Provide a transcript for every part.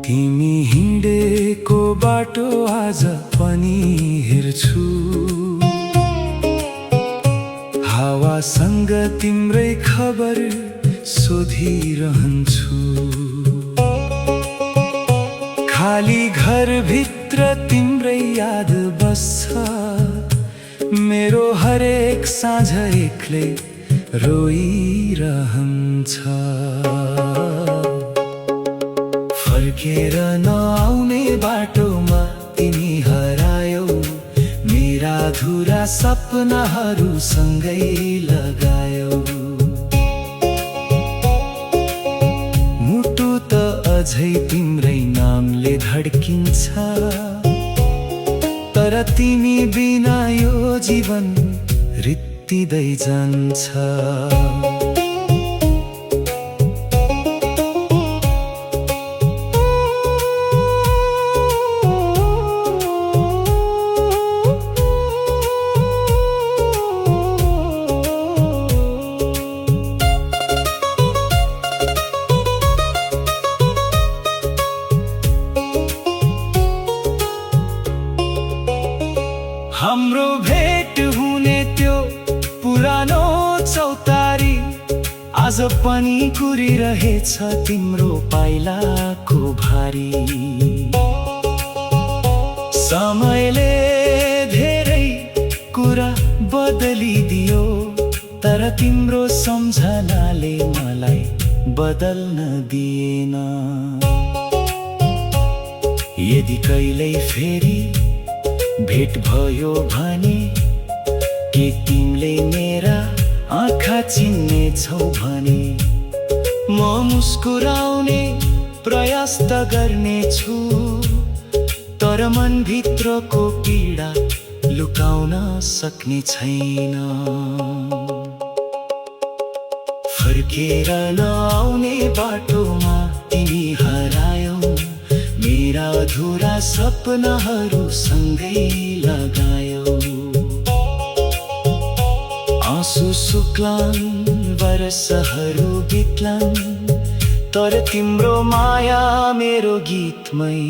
तिमी हिँडेको बाटो आज पनि हेर्छु, हावासँग तिम्रै खबर सोधिरहन्छु। खाली घरभित्र तिम्रै याद बस्छ, मेरो हरेक साँझ एक्लै रोइरहन्छ। फर्केर नआउने बाटोमा तिमी हरायौ, मेरा अधुरा सपनाहरू सँगै लगायौ। मुटु त अझै तिम्रै नामले धड्किन्छ, तर तिमी बिना यो जीवन रित्तिँदै जान्छ। हाम्रो भेट हुने त्यो पुरानो चौतारी आज पनि कुरिरहेछ तिम्रो पाइलाको भारी। समयले धेरै कुरा बदलिदियो, तर तिम्रो सम्झनाले मलाई बदल्न दिएन। यदि कहिल्यै फेरि भेट भयो भने के तिमीले मेरा आँखा चिन्ने छौ भने म मुस्कुराउने प्रयास त गर्नेछु, तर मनभित्रको पीडा लुकाउन सक्ने छैन। फर्केर नआउने बाटोमा तिमी हरायौ, मेरा अधुरा सपनाहरू सँगै लगायौ। आँसु सुक्लान्, वर्षहरू बित्लान्, तर तिम्रो माया मेरो गीतमै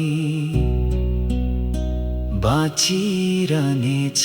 बाँचिरहनेछ।